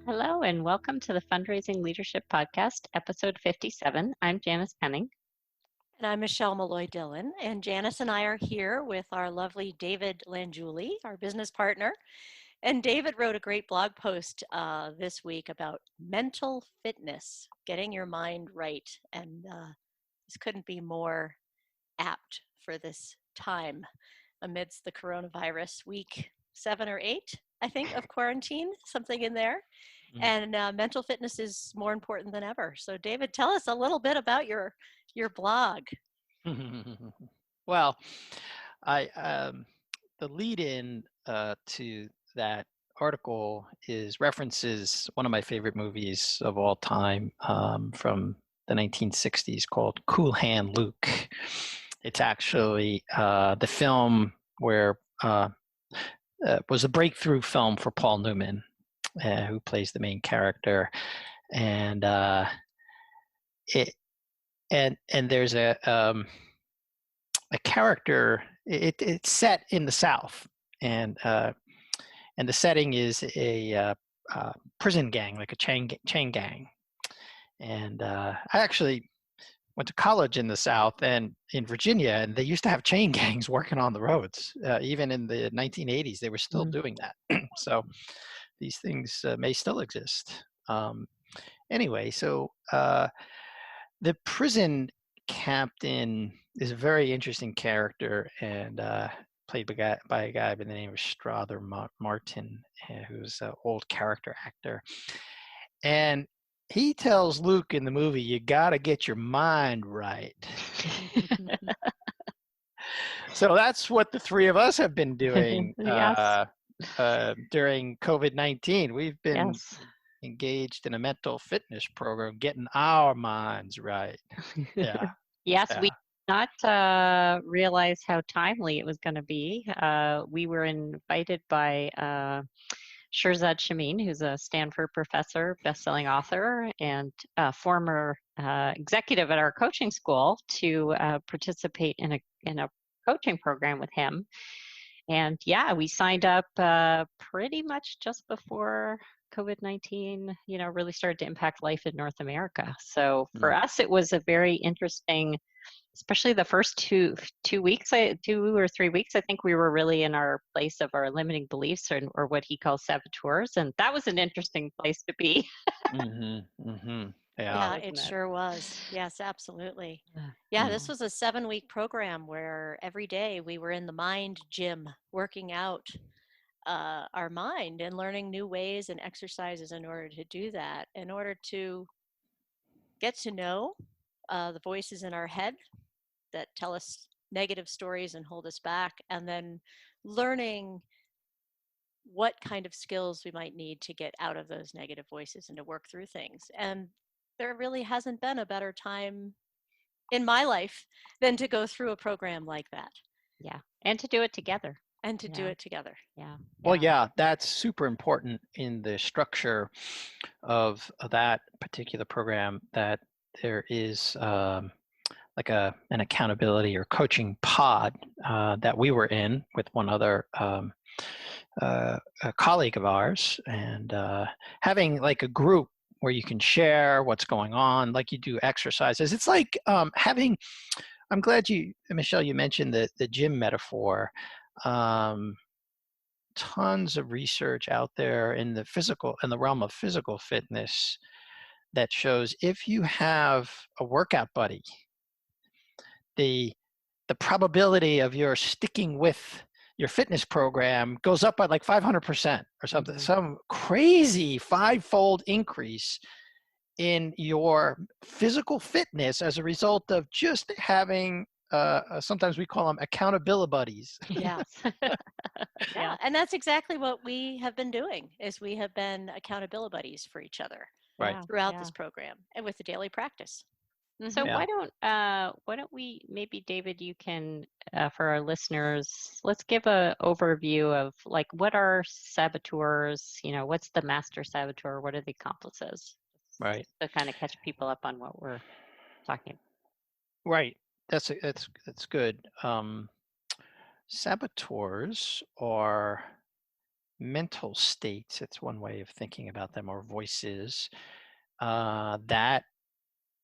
Hello, and welcome to the Fundraising Leadership Podcast, episode 57. I'm Janice Penning. And I'm Michelle Malloy Dillon, and Janice and I are here with our lovely David Langiuli, our business partner. And David wrote a great blog post this week about mental fitness, getting your mind right. And this couldn't be more apt for this time amidst the coronavirus week 7 or 8, I think, of quarantine, something in there. And mental fitness is more important than ever. So, David, tell us a little bit about your blog. Well, I the lead-in to that article is references one of my favorite movies of all time from the 1960s called Cool Hand Luke. It's actually the film where was a breakthrough film for Paul Newman, who plays the main character, and it and there's a character. It's set in the South, and the setting is a prison gang, like a chain gang. And I actually went to college in the South and in Virginia, and they used to have chain gangs working on the roads. Even in the 1980s, they were still doing that. So these things may still exist. Anyway, so the prison captain is a very interesting character, and played by a guy by the name of Strother Martin, who's an old character actor. And he tells Luke in the movie, "You got to get your mind right." So that's what the three of us have been doing Yes. during COVID-19. We've been Yes. engaged in a mental fitness program, getting our minds right. Yeah. Yes, we Yeah. did not realize how timely it was going to be. We were invited by Shirzad Shamin, who's a Stanford professor, best-selling author, and former executive at our coaching school, to participate in a coaching program with him. And yeah, we signed up pretty much just before COVID-19, really started to impact life in North America. So for us, it was a very interesting, especially the first two weeks, 2 or 3 weeks. I think we were really in our place of our limiting beliefs, or what he calls saboteurs, and that was an interesting place to be. Yeah. Yeah, Wasn't it it? sure was. Yes, absolutely. Yeah. Yeah, Mm. this was a 7-week program where every day we were in the mind gym working out our mind and learning new ways and exercises in order to do that, in order to get to know the voices in our head that tell us negative stories and hold us back, and then learning what kind of skills we might need to get out of those negative voices and to work through things. And there really hasn't been a better time in my life than to go through a program like that Yeah, and to do it together. and to do Yeah, it together. yeah, Well, yeah. yeah, that's super important in the structure of that particular program, that there is like an accountability or coaching pod that we were in with one other a colleague of ours, and having like a group where you can share what's going on, like you do exercises. It's like having, I'm glad Michelle, you mentioned the gym metaphor. Um, Tons of research out there in the realm of physical fitness that shows if you have a workout buddy, the probability of your sticking with your fitness program goes up by like 500% or something, some crazy fivefold increase in your physical fitness as a result of just having sometimes we call them accountability buddies. Yeah. Yeah, and that's exactly what we have been doing, is we have been accountability buddies for each other Right. Yeah, throughout yeah. this program and with the daily practice. So Hmm. Yeah. why don't we, maybe David, you can, for our listeners, let's give a overview of like what are saboteurs, what's the master saboteur, what are the accomplices, Right. to kind of catch people up on what we're talking Right. That's good. Saboteurs are mental states, it's one way of thinking about them, or voices that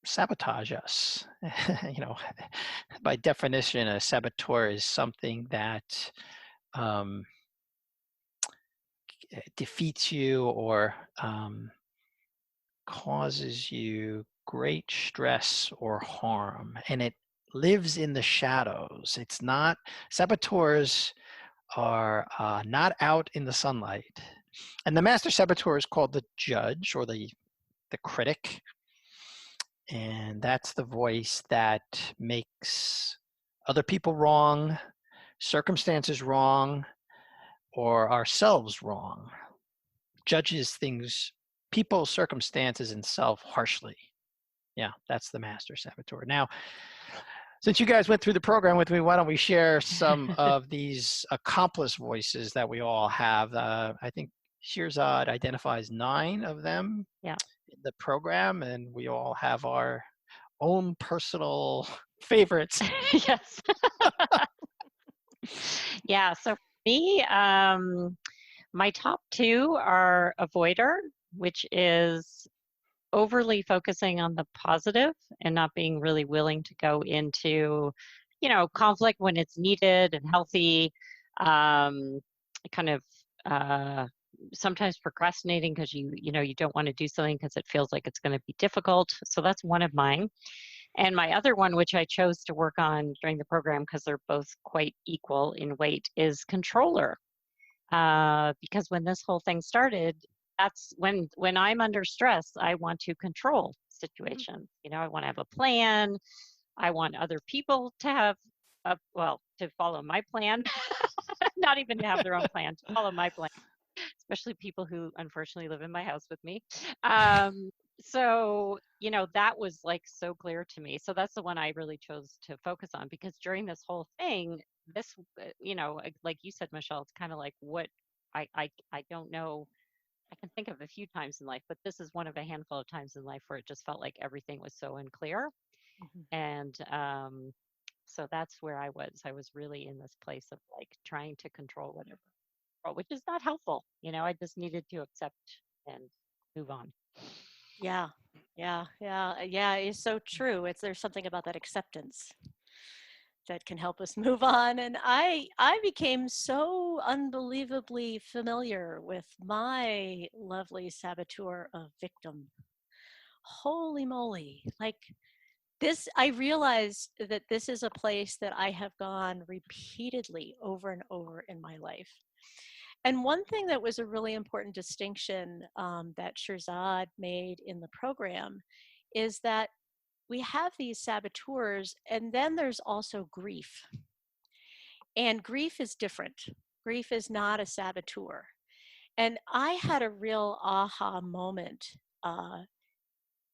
sabotage us. You know, by definition, a saboteur is something that um, defeats you or causes you great stress or harm, and it lives in the shadows. It's not, saboteurs are not out in the sunlight. And the master saboteur is called the judge, or the critic. And that's the voice that makes other people wrong, circumstances wrong, or ourselves wrong. Judges things, people, circumstances, and self harshly. Yeah, that's the master saboteur. Now, since you guys went through the program with me, why don't we share some of these accomplice voices that we all have? I think Shirzad identifies 9 of them Yeah. in the program, and we all have our own personal favorites. Yes. Yeah. So for me, my top 2 are avoider, which is overly focusing on the positive and not being really willing to go into, conflict when it's needed and healthy. Um, kind of sometimes procrastinating because you don't want to do something because it feels like it's going to be difficult. So that's one of mine. And my other one, which I chose to work on during the program because they're both quite equal in weight, is controller. Because when this whole thing started, that's when I'm under stress, I want to control situations. I want to have a plan. I want other people to have to follow my plan, not even to have their own plan, to follow my plan, especially people who unfortunately live in my house with me. So, that was like so clear to me. So that's the one I really chose to focus on, because during this whole thing, this, like you said, Michelle, it's kind of like what I don't know. I can think of a few times in life, but this is one of a handful of times in life where it just felt like everything was so unclear. Mhm. And so that's where I was. I was really in this place of like trying to control whatever, which is not helpful. I just needed to accept and move on. Yeah, yeah. It's so true. There's something about that acceptance that can help us move on. And I became so unbelievably familiar with my lovely saboteur of victim. Holy moly! Like this, I realized that this is a place that I have gone repeatedly over and over in my life. And one thing that was a really important distinction that Shirzad made in the program is that we have these saboteurs, and then there's also grief. And grief is different. Grief is not a saboteur. And I had a real aha moment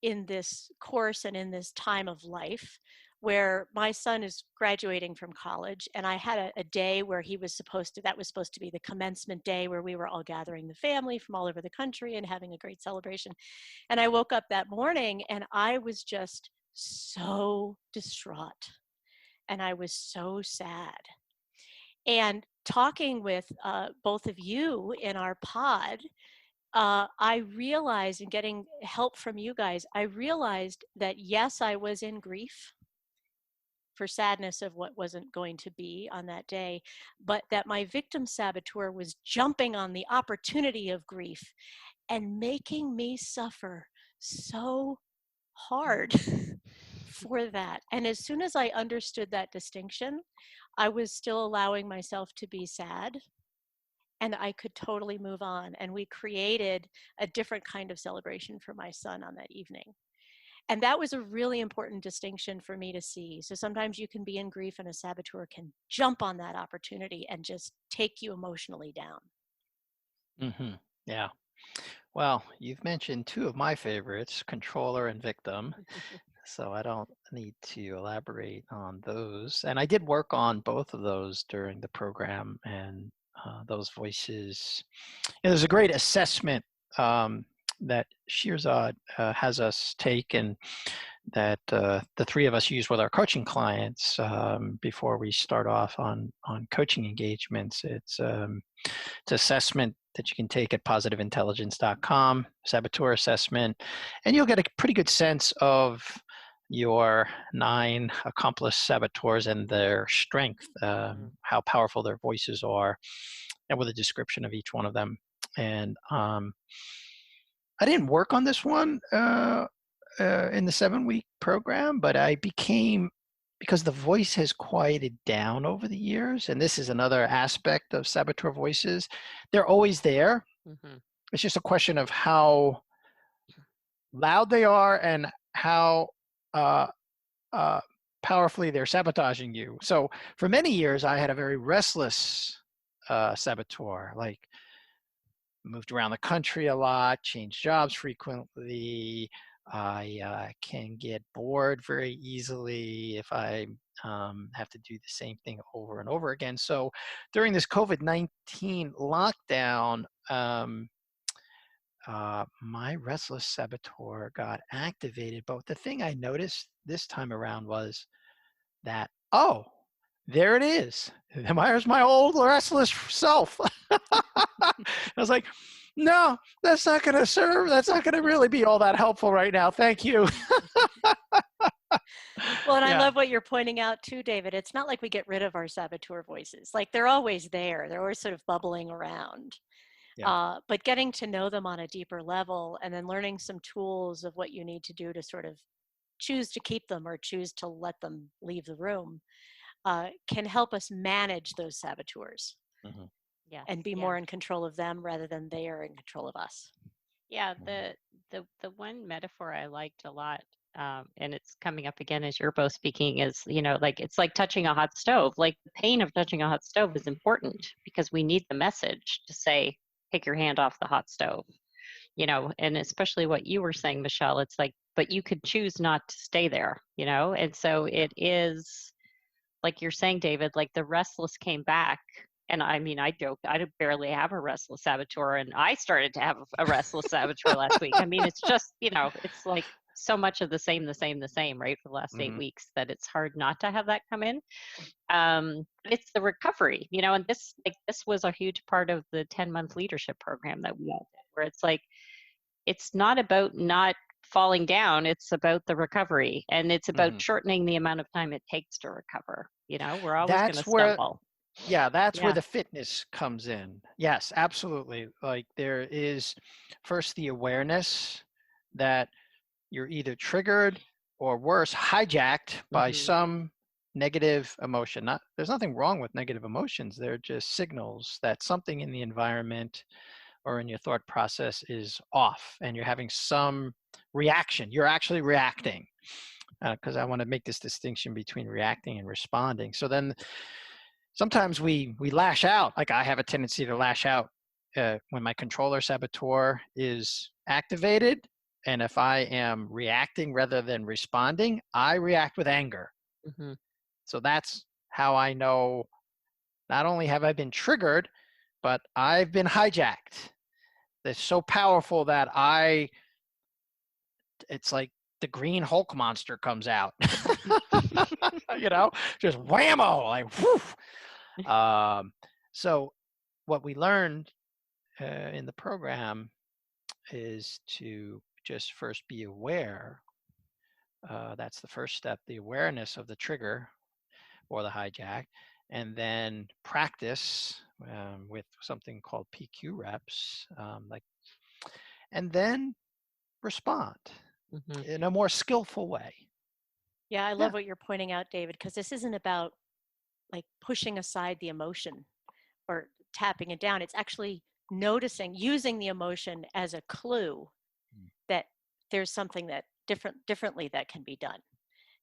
in this course and in this time of life where my son is graduating from college, and I had a day where that was supposed to be the commencement day where we were all gathering the family from all over the country and having a great celebration. And I woke up that morning and I was just so distraught and I was so sad. And talking with both of you in our pod, I realized, and getting help from you guys, I realized that yes, I was in grief for sadness of what wasn't going to be on that day, but that my victim saboteur was jumping on the opportunity of grief and making me suffer so hard for that. And as soon as I understood that distinction, I was still allowing myself to be sad, and I could totally move on. And we created a different kind of celebration for my son on that evening. And that was a really important distinction for me to see. So sometimes you can be in grief and a saboteur can jump on that opportunity and just take you emotionally down. Mm-hmm. Yeah. Well, you've mentioned 2 of my favorites, controller and victim. So I don't need to elaborate on those. And I did work on both of those during the program, and those voices. And there's a great assessment that Shirzad has us take, and that the three of us use with our coaching clients before we start off on coaching engagements. It's assessment that you can take at positiveintelligence.com, saboteur assessment, and you'll get a pretty good sense of your 9 accomplished saboteurs and their strength, how powerful their voices are, and with a description of each one of them. And I didn't work on this one in the 7-week program, but I became, because the voice has quieted down over the years, and this is another aspect of saboteur voices, they're always there. It's just a question of how loud they are and how powerfully they're sabotaging you. So for many years, I had a very restless saboteur, like moved around the country a lot, changed jobs frequently. I can get bored very easily if I have to do the same thing over and over again. So during this COVID-19 lockdown, my restless saboteur got activated. But the thing I noticed this time around was that, oh, there it is. There's my old restless self. I was like, no, that's not going to serve. That's not going to really be all that helpful right now. Thank you. Well, and I Yeah. love what you're pointing out too, David. It's not like we get rid of our saboteur voices. Like they're always there. They're always sort of bubbling around. Yeah. But getting to know them on a deeper level and then learning some tools of what you need to do to sort of choose to keep them or choose to let them leave the room can help us manage those saboteurs Yeah. and be more in control of them rather than they are in control of us. Yeah, the one metaphor I liked a lot, and it's coming up again as you're both speaking, is, like it's like touching a hot stove. Like the pain of touching a hot stove is important because we need the message to say, take your hand off the hot stove, and especially what you were saying, Michelle, it's like, but you could choose not to stay there, and so it is like you're saying, David, like the restless came back. And I mean, I joke, I barely have a restless saboteur, and I started to have a restless saboteur last week. I mean, it's just, it's like so much of the same, right, for the last 8 weeks that it's hard not to have that come in. It's the recovery, and this was a huge part of the 10-month leadership program that we all did, where it's like, it's not about not falling down, it's about the recovery, and it's about shortening the amount of time it takes to recover. We're always going to stumble. That's where the fitness comes in. Yes, absolutely. Like there is first the awareness that you're either triggered or worse, hijacked by some negative emotion. There's nothing wrong with negative emotions. They're just signals that something in the environment or in your thought process is off and you're having some reaction. You're actually reacting, because I want to make this distinction between reacting and responding. So then sometimes we lash out. Like I have a tendency to lash out when my controller saboteur is activated. And if I am reacting rather than responding, I react with anger. So that's how I know not only have I been triggered, but I've been hijacked. It's so powerful that it's like the green Hulk monster comes out, just whammo, like whoof. So what we learned in the program is to just first be aware. That's the first step, the awareness of the trigger or the hijack, and then practice with something called PQ reps, and then respond in a more skillful way. Yeah, I love what you're pointing out, David, because this isn't about like pushing aside the emotion or tapping it down. It's actually noticing, using the emotion as a clue that there's something that differently that can be done.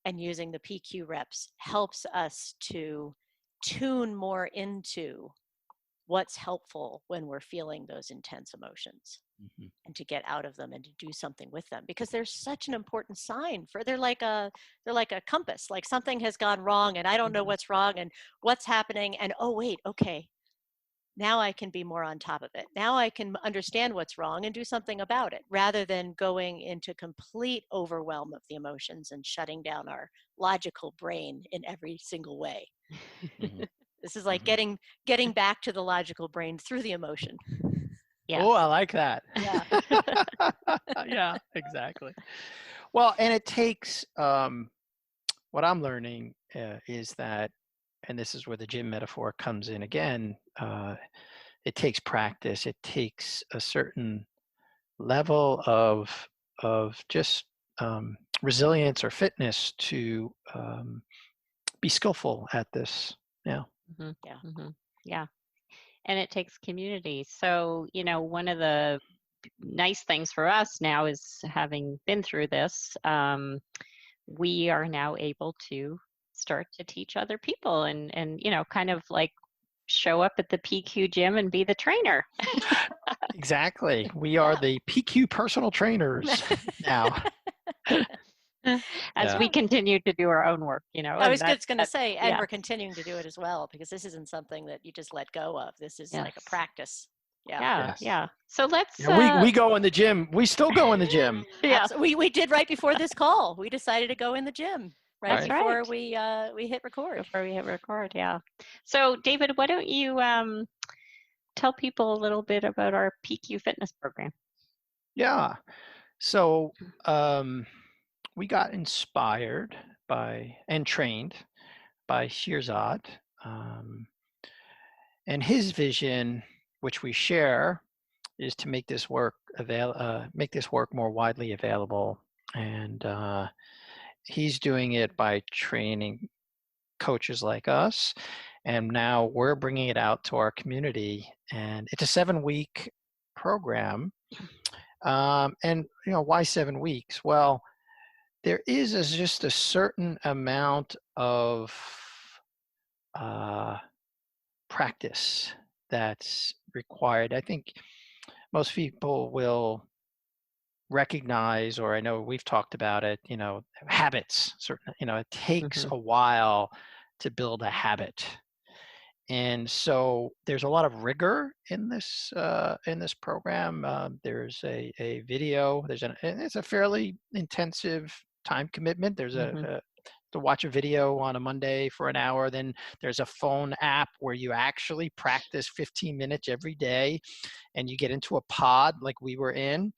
And using the PQ reps helps us to tune more into what's helpful when we're feeling those intense emotions and to get out of them and to do something with them, because they're such an important sign for they're like a compass, like something has gone wrong and I don't know what's wrong and what's happening, and oh wait, okay, now I can be more on top of it. Now I can understand what's wrong and do something about it, rather than going into complete overwhelm of the emotions and shutting down our logical brain in every single way. Mhm. This is like Mhm. getting back to the logical brain through the emotion. Yes. Oh, I like that. Yeah. Yeah, exactly. Well, and it takes what I'm learning is that, and this is where the gym metaphor comes in again. It takes practice. It takes a certain level of just resilience or fitness to be skillful at this. Yeah. hmm Yeah. hmm Yeah. And it takes community. So, one of the nice things for us now is having been through this, we are now able to start to teach other people and kind of like show up at the PQ gym and be the trainer Exactly. We are Yeah. the PQ personal trainers now. as Yeah. we Yeah. continue to do our own work, I and was just going to that say, and yeah, we're continuing to do it as well, because this isn't something that you just let go of. This is like a yes. practice. Yeah. Yeah, Yes. yeah. So let's Yeah. We go in the gym. We still go in the gym. yeah, Absolutely. We did right before this call. We decided to go in the gym right that's Right. right. before we hit record. Before we hit record, yeah. So David, why don't you tell people a little bit about our PQ fitness program? Yeah. So um, we got inspired by and trained by Shirzad, um, and his vision, which we share, is to make this work more widely available. And he's doing it by training coaches like us, and now we're bringing it out to our community. And it's a 7-week program. And why 7 weeks? Well, there is just a certain amount of uh, practice that's required. I think most people will recognize, or I know we've talked about it, habits. Certain, it takes hmm a while to build a habit. And so there's a lot of rigor in this program. There's a video. And it's a fairly intensive time commitment. hmm To watch a video on a Monday for an hour. Then there's a phone app where you actually practice 15 minutes every day, and you get into a pod like we were in,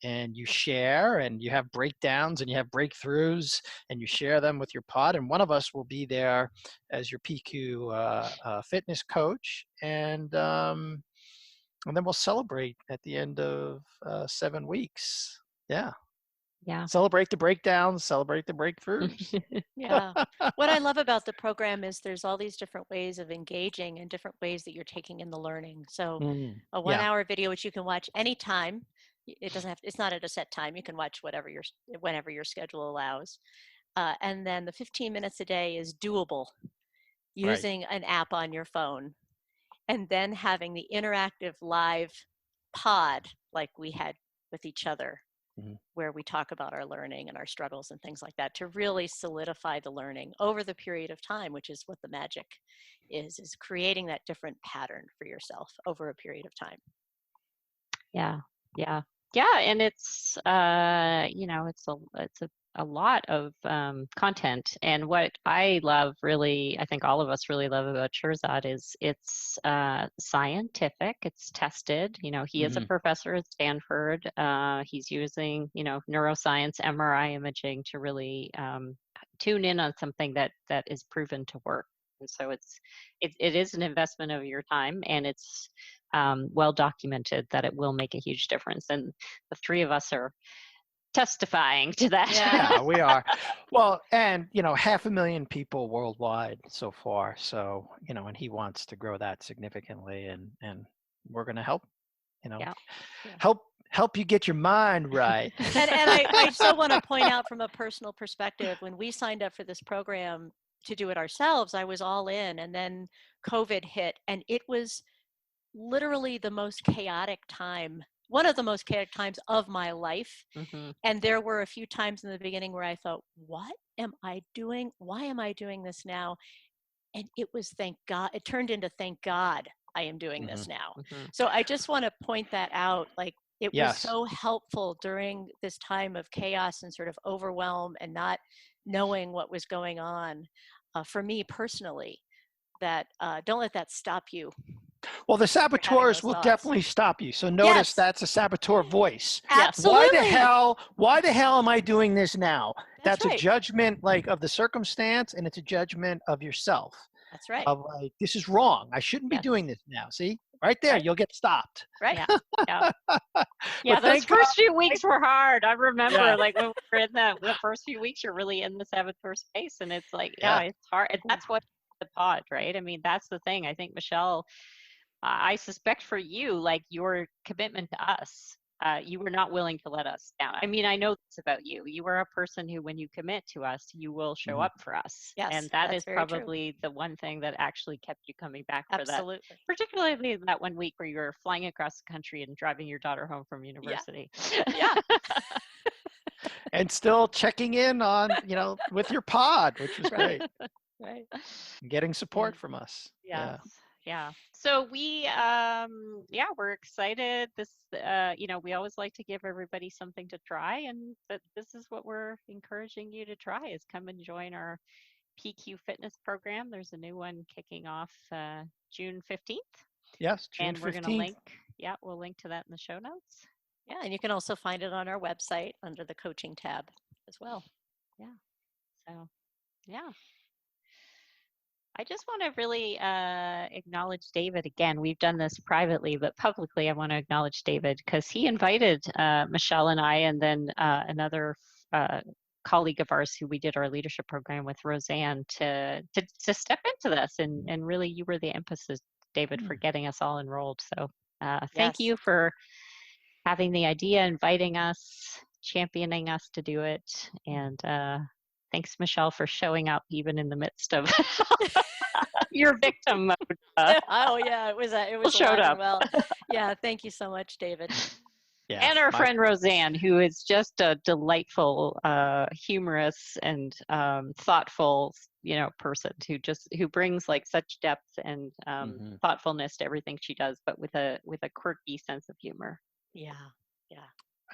and you share, and you have breakdowns and you have breakthroughs, and you share them with your pod. And one of us will be there as your PQ fitness coach, and then we'll celebrate at the end of 7 weeks. Yeah. Yeah. Celebrate the breakdowns, celebrate the breakthroughs. Yeah. What I love about the program is there's all these different ways of engaging and different ways that you're taking in the learning. So a Yeah. 1 hour video, which you can watch anytime. It doesn't have, it's not at a set time. You can watch whenever your schedule allows. And then the 15 minutes a day is doable Right. using an app on your phone. And then having the interactive live pod like we had with each other, Mhm. where we talk about our learning and our struggles and things like that, to really solidify the learning over the period of time, which is what the magic is creating that different pattern for yourself over a period of time. Yeah, yeah, yeah, and it's it's a lot of content. And what I love, really, I think all of us really love about Shirzad is it's scientific, it's tested. He is a Mhm. professor at Stanford. He's using neuroscience, MRI imaging to really tune in on something that is proven to work. And so it is an investment of your time, and it's well documented that it will make a huge difference. And the three of us are testifying to that. Yeah. Yeah, we are. Well, and 500,000 people worldwide so far. So, and he wants to grow that significantly, and we're going to help, you know, Yeah. Yeah. help you get your mind right. And I so want to point out from a personal perspective, when we signed up for this program to do it ourselves, I was all in, and then COVID hit, and it was literally the most chaotic time, one of the most chaotic times of my life. hmm And there were a few times in the beginning where I thought, what am I doing? Why am I doing this now? And it was, thank God, it turned into thank God I am doing this now. Mhm. So I just want to point that out. Like, it was Yes. so helpful during this time of chaos and sort of overwhelm and not knowing what was going on, for me personally, that don't let that stop you. Well, the having saboteurs those will thoughts. definitely stop you. So notice Yes. that's a saboteur voice. Yes. Absolutely. Why the hell am I doing this now? That's right. a judgment like of the circumstance, and it's a judgment of yourself. That's right. Of like, this is wrong. I shouldn't be Yes. doing this now. See? Right there, Right. you'll get stopped. Right. Yeah. Yeah. Yeah, But those thank God- first few weeks were hard. I remember, Yeah. like, when we were in the first few weeks, you're really in the saboteur space, and it's like, yeah, Yeah. it's hard. And that's what the pod, right? I mean, that's the thing. I think, Michelle, I suspect for you, like, your commitment to us, you were not willing to let us down. I mean, I know this about you. You are a person who, when you commit to us, you will show Mhm. up for us. Yes, And that that's is very true. probably the one thing that actually kept you coming back for that. Absolutely. Particularly that one week where you were flying across the country and driving your daughter home from university. Yeah. And still checking in on, with your pod, which was Right. great. Right. Getting support from us. Yes. Yeah. So we we're excited. This we always like to give everybody something to try, and this is what we're encouraging you to try, is come and join our PQ Fitness program. There's a new one kicking off June 15th. Yes, June And we're 15th. going to link, we'll link to that in the show notes. Yeah, and you can also find it on our website under the coaching tab as well. So, yeah. I just want to really acknowledge David again. We've done this privately, but publicly I want to acknowledge David because he invited Michelle and I, and then another colleague of ours who we did our leadership program with, Roseanne, to step into this. And really, you were the emphasis, David, for getting us all enrolled. So thank you for having the idea, inviting us, championing us to do it. And thanks, Michelle, for showing up even in the midst of your victim mode. Oh yeah, it was showed alive and up. well. Yeah, thank you so much, David. Yeah, And our friend Roseanne, who is just a delightful, humorous, and thoughtful, who brings like such depth and thoughtfulness to everything she does, but with a quirky sense of humor. Yeah.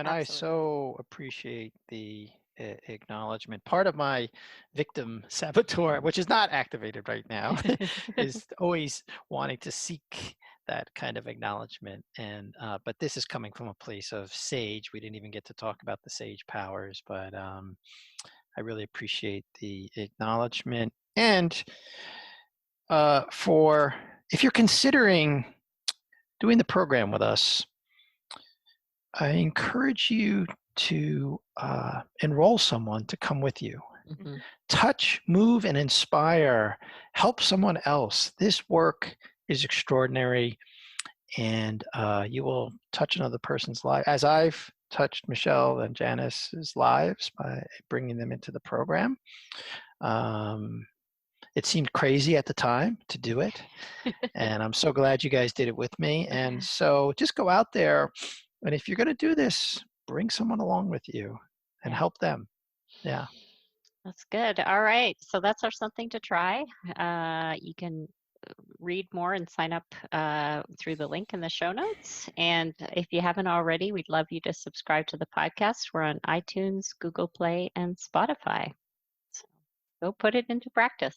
And absolutely. I so appreciate the acknowledgement. Part of my victim saboteur, which is not activated right now, is always wanting to seek that kind of acknowledgement. And but this is coming from a place of sage. We didn't even get to talk about the sage powers, but I really appreciate the acknowledgement. And for if you're considering doing the program with us, I encourage you to enroll someone to come with you. Mm-hmm. Touch, move, and inspire. Help someone else. This work is extraordinary, and you will touch another person's life. As I've touched Michelle and Janice's lives by bringing them into the program. It seemed crazy at the time to do it, and I'm so glad you guys did it with me. And so just go out there, and if you're going to do this, bring someone along with you and help them. Yeah. That's good. All right. So that's our something to try. You can read more and sign up through the link in the show notes. And if you haven't already, we'd love you to subscribe to the podcast. We're on iTunes, Google Play, and Spotify. So go put it into practice.